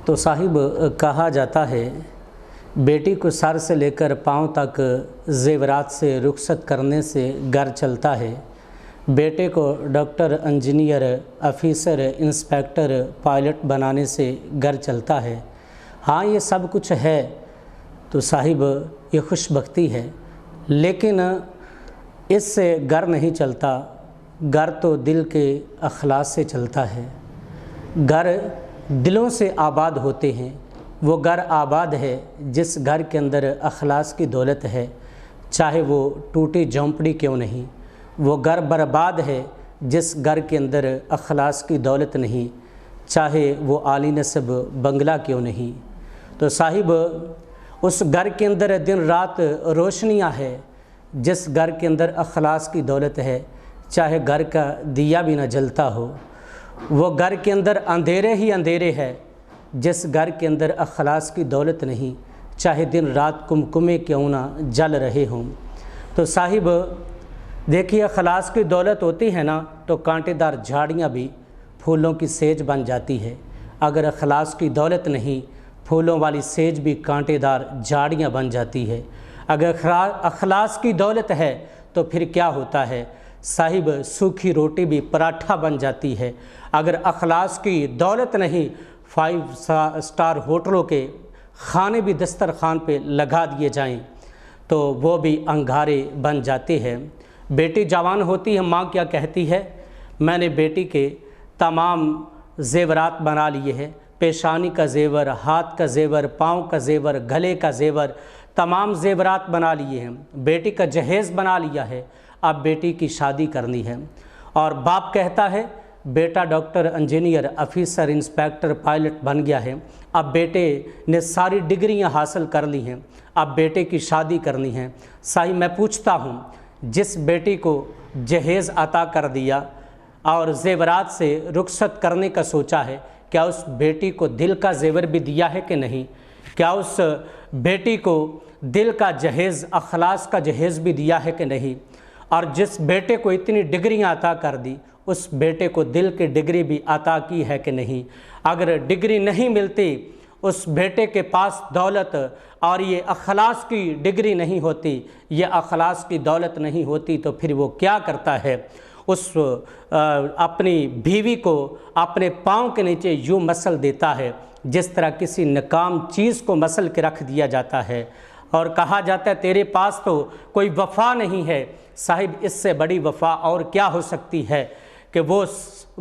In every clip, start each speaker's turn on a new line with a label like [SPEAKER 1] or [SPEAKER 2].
[SPEAKER 1] تو صاحب کہا جاتا ہے بیٹی کو سر سے لے کر پاؤں تک زیورات سے رخصت کرنے سے گھر چلتا ہے، بیٹے کو doctor, engineer, officer, inspector, pilot بنانے سے گھر چلتا ہے۔ ہاں یہ سب کچھ ہے تو صاحب یہ خوش بختی ہے، لیکن اس سے گھر نہیں چلتا۔ گھر تو دل کے اخلاص سے چلتا ہے۔ گھر دلوں سے آباد ہوتے ہیں۔ وہ گھر آباد ہے جس گھر کے اندر اخلاص کی دولت ہے، چاہے وہ ٹوٹی جھونپڑی کیوں نہیں۔ وہ گھر برباد ہے جس گھر کے اندر اخلاص کی دولت نہیں، چاہے وہ عالی نسب بنگلہ کیوں نہیں۔ تو صاحب اس گھر کے اندر دن رات روشنیاں ہے جس گھر کے اندر اخلاص کی دولت ہے، چاہے گھر کا دیا بھی نہ جلتا ہو۔ وہ گھر کے اندر اندھیرے ہی اندھیرے ہے جس گھر کے اندر اخلاص کی دولت نہیں، چاہے دن رات کمکمے کیوں نہ جل رہے ہوں۔ تو صاحب دیکھیے، اخلاص کی دولت ہوتی ہے نا تو کانٹے دار جھاڑیاں بھی پھولوں کی سیج بن جاتی ہے۔ اگر اخلاص کی دولت نہیں، پھولوں والی سیج بھی کانٹے دار جھاڑیاں بن جاتی ہے۔ اگر اخلاص کی دولت ہے تو پھر کیا ہوتا ہے صاحب، سوکھی روٹی بھی پراٹھا بن جاتی ہے۔ اگر اخلاص کی دولت نہیں، 5 اسٹار ہوٹلوں کے کھانے بھی دسترخوان پہ لگا دیے جائیں تو وہ بھی انگارے بن جاتے ہیں۔ بیٹی جوان ہوتی ہے، ماں کیا کہتی ہے؟ میں نے بیٹی کے تمام زیورات بنا لیے ہیں، پیشانی کا زیور، ہاتھ کا زیور، پاؤں کا زیور، گلے کا زیور، تمام زیورات بنا لیے ہیں، بیٹی کا جہیز بنا لیا ہے، اب بیٹی کی شادی کرنی ہے۔ اور باپ کہتا ہے بیٹا doctor, engineer, officer, inspector, pilot بن گیا ہے، اب بیٹے نے ساری ڈگریاں حاصل کر لی ہیں، اب بیٹے کی شادی کرنی ہے۔ صاحب میں پوچھتا ہوں، جس بیٹی کو جہیز عطا کر دیا اور زیورات سے رخصت کرنے کا سوچا ہے، کیا اس بیٹی کو دل کا زیور بھی دیا ہے کہ نہیں؟ کیا اس بیٹی کو دل کا جہیز، اخلاص کا جہیز بھی دیا ہے کہ نہیں؟ اور جس بیٹے کو اتنی ڈگریاں عطا کر دی، اس بیٹے کو دل کی ڈگری بھی عطا کی ہے کہ نہیں؟ اگر ڈگری نہیں ملتی، اس بیٹے کے پاس دولت اور یہ اخلاص کی ڈگری نہیں ہوتی، یہ اخلاص کی دولت نہیں ہوتی، تو پھر وہ کیا کرتا ہے؟ اس اپنی بیوی کو اپنے پاؤں کے نیچے یوں مسل دیتا ہے جس طرح کسی ناکام چیز کو مسل کے رکھ دیا جاتا ہے، اور کہا جاتا ہے تیرے پاس تو کوئی وفا نہیں ہے۔ صاحب اس سے بڑی وفا اور کیا ہو سکتی ہے کہ وہ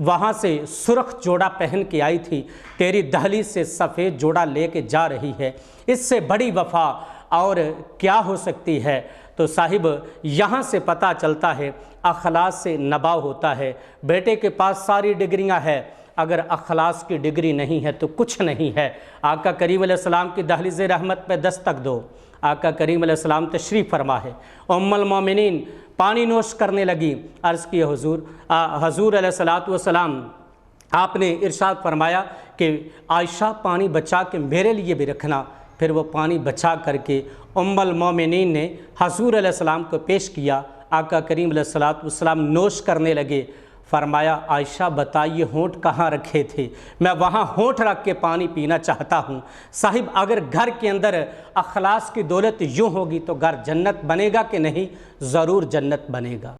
[SPEAKER 1] وہاں سے سرخ جوڑا پہن کے آئی تھی، تیری دہلیز سے سفید جوڑا لے کے جا رہی ہے، اس سے بڑی وفا اور کیا ہو سکتی ہے؟ تو صاحب یہاں سے پتہ چلتا ہے اخلاص سے نباہ ہوتا ہے۔ بیٹے کے پاس ساری ڈگریاں ہیں، اگر اخلاص کی ڈگری نہیں ہے تو کچھ نہیں ہے۔ آقا کریم علیہ السلام کی دہلیز رحمت پہ دستک دو۔ آقا کریم علیہ السلام تشریف فرما ہے، ام المومنین پانی نوش کرنے لگی، عرض کی حضور علیہ السلام آپ نے ارشاد فرمایا کہ عائشہ پانی بچا کے میرے لیے بھی رکھنا۔ پھر وہ پانی بچا کر کے ام المومنین نے حضور علیہ السلام کو پیش کیا، آقا کریم علیہ السلام نوش کرنے لگے۔ فرمایا عائشہ بتائیے ہونٹ کہاں رکھے تھے؟ میں وہاں ہونٹ رکھ کے پانی پینا چاہتا ہوں۔ صاحب اگر گھر کے اندر اخلاص کی دولت یوں ہوگی تو گھر جنت بنے گا کہ نہیں؟ ضرور جنت بنے گا۔